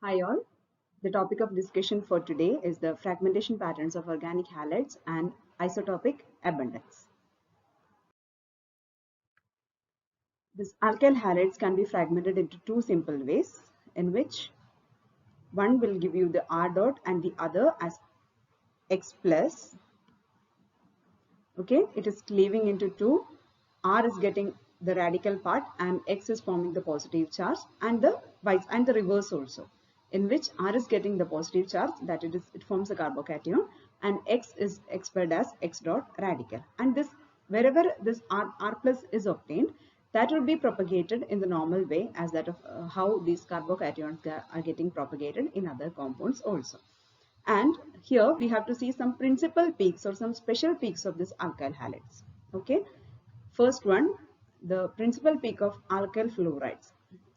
Hi all. The topic of discussion for today is the fragmentation patterns of organic halides and isotopic abundance. These alkyl halides can be fragmented into two simple ways in which one will give you the R dot and the other as X plus. Okay, it is cleaving into two. R is getting the radical part and X is forming the positive charge and the vice and the reverse also, in which R is getting the positive charge, that it forms a carbocation, and X is expressed as X dot radical. And this, wherever this R plus is obtained, that will be propagated in the normal way as that of how these carbocations are getting propagated in other compounds also. And here we have to see some principal peaks or some special peaks of this alkyl halides. Okay. First one, the principal peak of alkyl fluorides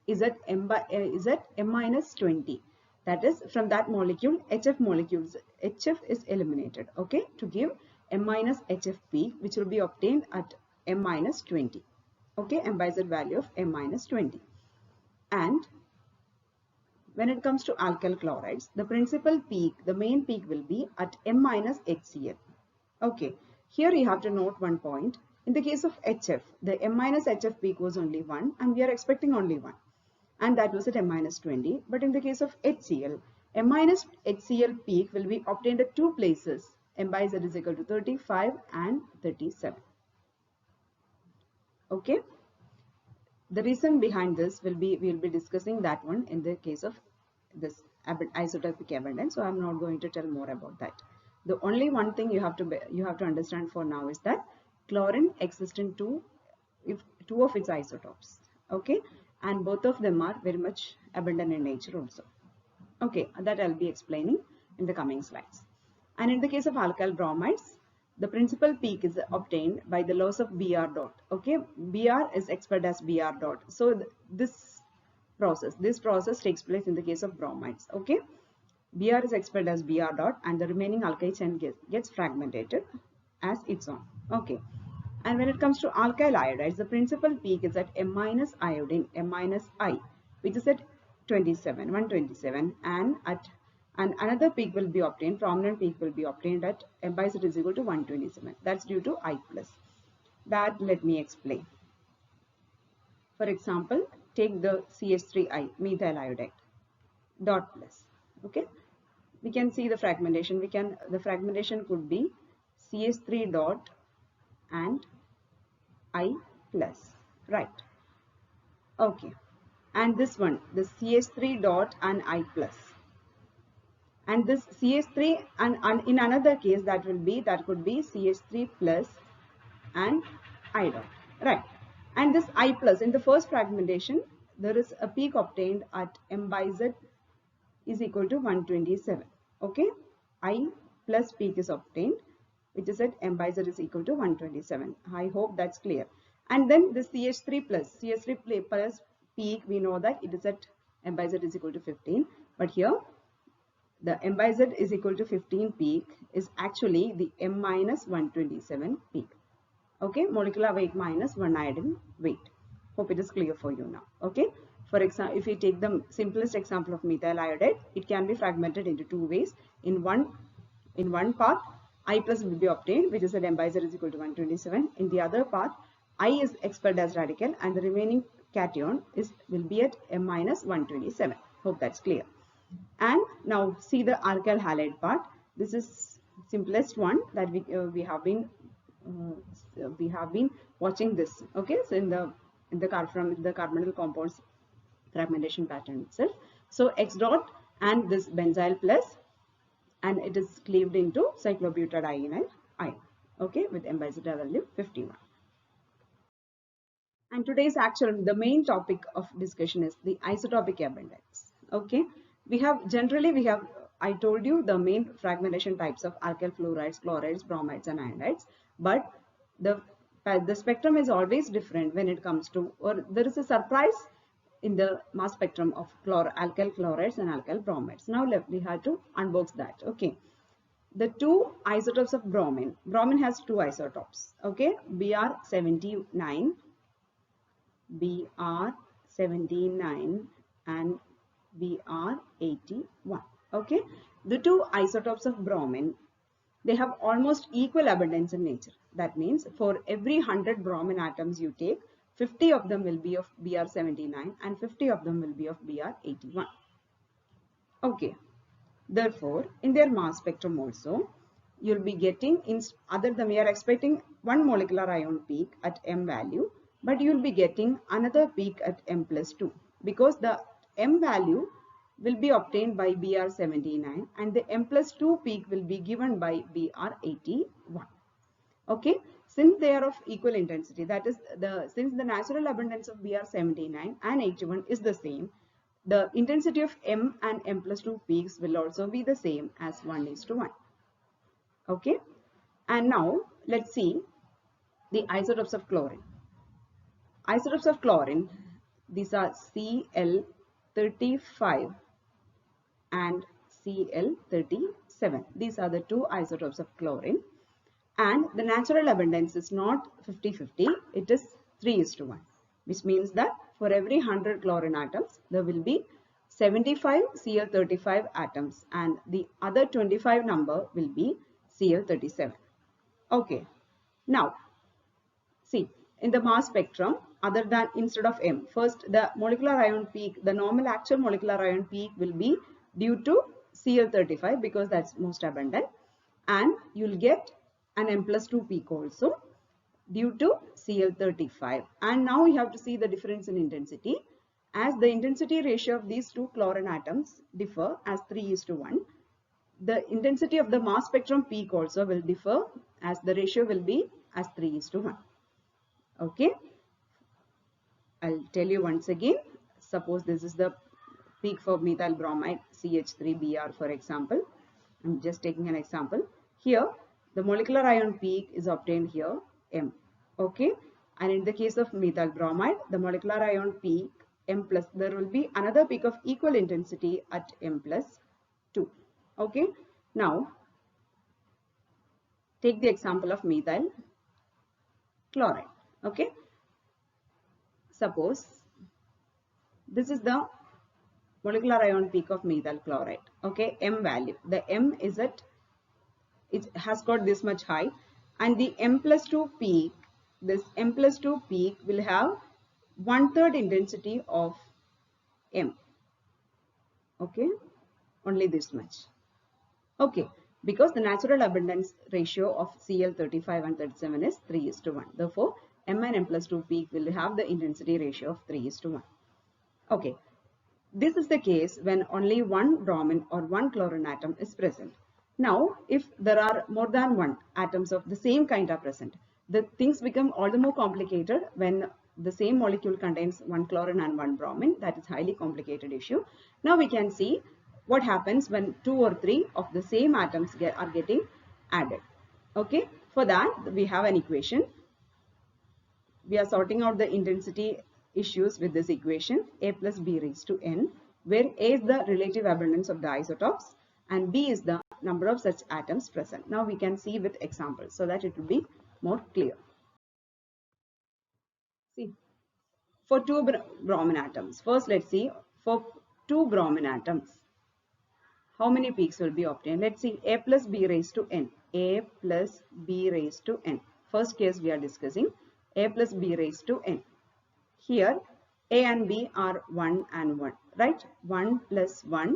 is at M minus 20. That is, from that molecule, HF is eliminated. Okay. To give M minus HF peak, which will be obtained at M minus 20. Okay. M by Z value of M minus 20. And when it comes to alkyl chlorides, the principal peak, the main peak will be at M minus HCl. Okay, here you have to note one point. In the case of HF, the M minus HF peak was only 1 and we are expecting only 1. And that was at M minus 20. But in the case of HCl, M minus HCl peak will be obtained at two places. M by Z is equal to 35 and 37. Okay. The reason behind this will be, we will be discussing that one in the case of this isotopic abundance. So I'm not going to tell more about that. The only one thing you have to understand for now is that chlorine exists in two of its isotopes. Okay, and both of them are very much abundant in nature also. Okay, that I'll be explaining in the coming slides. And in the case of alkyl bromides, the principal peak is obtained by the loss of Br dot. Okay, Br is expressed as Br dot. So this process takes place in the case of bromides. Okay, Br is expressed as Br dot and the remaining alkyl chain gets fragmented as its own. Okay, and when it comes to alkyl iodides, the principal peak is at M minus iodine, M minus I, which is at 127, and another peak will be obtained, prominent peak will be obtained at M by Z is equal to 127. That's due to I plus. That let me explain. For example, take the CH3I, methyl iodide, dot plus. Okay, we can see the fragmentation. The fragmentation could be CH3 dot and I plus, right? Okay, and this one, the CH3 dot and I plus. And this CH3 and in another case that could be CH3 plus and I dot, right? And this I plus, in the first fragmentation, there is a peak obtained at M by Z is equal to 127. Okay, I plus peak is obtained, which is at M by Z is equal to 127. I hope that's clear. And then the CH3 plus peak, we know that it is at M by Z is equal to 15. But here, the M by Z is equal to 15 peak is actually the M minus 127 peak. Okay, molecular weight minus 1 iodine weight. Hope it is clear for you now. Okay, for example, if we take the simplest example of methyl iodide, it can be fragmented into two ways. In one path, I plus will be obtained, which is at M by Z is equal to 127. In the other path, I is expelled as radical and the remaining cation will be at M minus 127. Hope that's clear. And now see the alkyl halide part. This is simplest one that we have been watching this. Okay, so in the carbonyl compounds fragmentation pattern itself. So X dot and this benzyl plus, and it is cleaved into cyclobutadiene ion. Okay, with M by Z value 51. And today's the main topic of discussion is the isotopic abundance. Okay, I told you the main fragmentation types of alkyl fluorides, chlorides, bromides and iodides, but the spectrum is always different when it comes to, or there is a surprise in the mass spectrum of alkyl chlorides and alkyl bromides. Now we have to unbox that. Okay, the two isotopes of bromine. Bromine has two isotopes. Okay, Br79 and Br81. Okay, the two isotopes of bromine, they have almost equal abundance in nature. That means for every 100 bromine atoms you take, 50 of them will be of Br79 and 50 of them will be of Br81. Okay, therefore in their mass spectrum also, you'll be getting, other than we are expecting one molecular ion peak at M value, but you'll be getting another peak at M plus 2, because the M value will be obtained by Br79 and the M plus 2 peak will be given by Br81. Okay, since they are of equal intensity, that is, since the natural abundance of Br79 and 81 is the same, the intensity of M and M plus 2 peaks will also be the same as 1:1. Okay, and now let's see the isotopes of chlorine. Isotopes of chlorine, these are Cl35 and Cl37. These are the two isotopes of chlorine, and the natural abundance is not 50-50, it is 3:1, which means that for every 100 chlorine atoms there will be 75 Cl35 atoms and the other 25 number will be Cl37. Okay, now see, in the mass spectrum, other than instead of M, first the molecular ion peak, the normal actual molecular ion peak will be due to Cl35 because that's most abundant, and you'll get an M plus 2 peak also due to Cl35. And now we have to see the difference in intensity. As the intensity ratio of these two chlorine atoms differ as 3:1, the intensity of the mass spectrum peak also will differ as the ratio will be as 3:1. Okay, I'll tell you once again. Suppose this is the peak for methyl bromide CH3Br, for example. I'm just taking an example. Here, the molecular ion peak is obtained here, M. Okay, and in the case of methyl bromide, the molecular ion peak M plus, there will be another peak of equal intensity at M plus 2. Okay, now take the example of methyl chloride. Okay, suppose this is the molecular ion peak of methyl chloride. Okay, M value, the M is at, it has got this much high, and the M plus 2 peak, this M plus 2 peak will have 1/3 intensity of M. Okay, only this much. Okay, because the natural abundance ratio of Cl35 and 37 is 3:1. Therefore, M and M plus 2 peak will have the intensity ratio of 3:1. Okay, this is the case when only one bromine or one chlorine atom is present. Now, if there are more than one atoms of the same kind are present, the things become all the more complicated when the same molecule contains one chlorine and one bromine. That is highly complicated issue. Now we can see what happens when 2 or 3 of the same atoms are getting added. Okay, for that we have an equation. We are sorting out the intensity issues with this equation, A plus B raised to N, where A is the relative abundance of the isotopes and B is the number of such atoms present. Now we can see with examples so that it will be more clear. See, for two bromine atoms, first let's see, for two bromine atoms, how many peaks will be obtained? Let's see, A plus B raised to N. A plus B raised to N. First case we are discussing, A plus B raised to N. Here, A and B are 1 and 1, right? 1 plus 1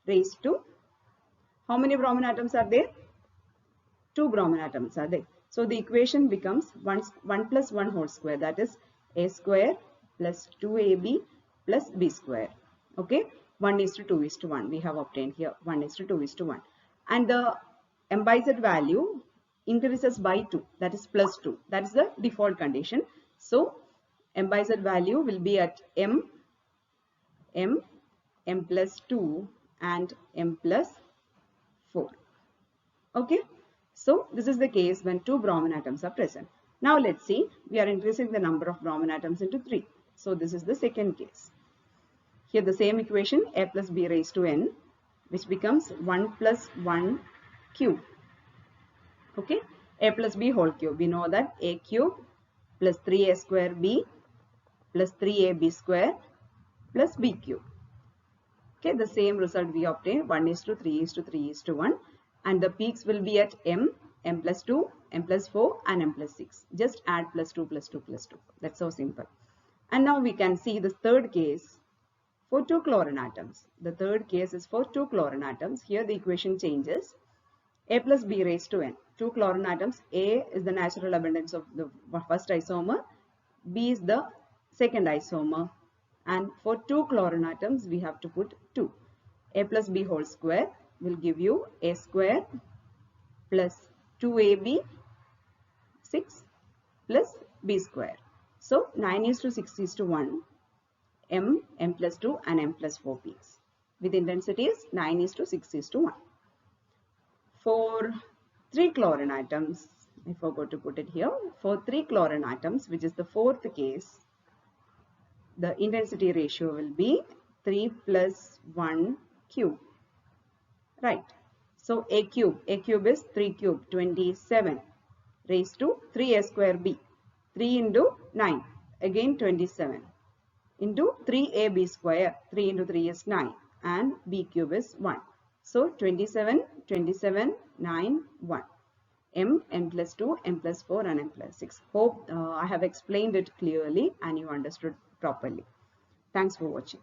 raised to, how many bromine atoms are there? 2 bromine atoms are there. So the equation becomes 1 plus 1 whole square, that is A square plus 2AB plus B square. Okay, 1:2:1 we have obtained here, 1:2:1. And the M by Z value increases by 2, that is plus 2. That is the default condition. So M by Z value will be at M plus 2 and M plus 4. Okay, so this is the case when 2 bromine atoms are present. Now let's see, we are increasing the number of bromine atoms into 3. So this is the second case. Here the same equation, A plus B raised to N, which becomes 1 plus 1 cube. Okay, A plus B whole cube. We know that A cube plus 3A square B plus 3AB square plus B cube. Okay, the same result we obtain 1:3:3:1, and the peaks will be at m, m plus 2, m plus 4 and m plus 6. Just add plus 2 plus 2 plus 2. That's so simple. And now we can see the third case for 2 chlorine atoms. The third case is for 2 chlorine atoms. Here the equation changes. A plus B raised to n. 2 chlorine atoms. A is the natural abundance of the first isomer. B is the second isomer. And for 2 chlorine atoms, we have to put 2. A plus B whole square will give you A square plus 2AB 6 plus B square. So 9:6:1. M, m plus 2 and m plus 4 peaks. With intensities 9:6:1. For 3 chlorine atoms, I forgot to put it here. For 3 chlorine atoms, which is the fourth case, the intensity ratio will be 3 plus 1 cube. Right. So a cube is 3 cube, 27 raised to 3a square b. 3 into 9, again 27 into 3ab square. 3 into 3 is 9 and b cube is 1. So 27, 27, 9, 1. M plus 2, m plus 4 and m plus 6. Hope I have explained it clearly and you understood properly. Thanks for watching.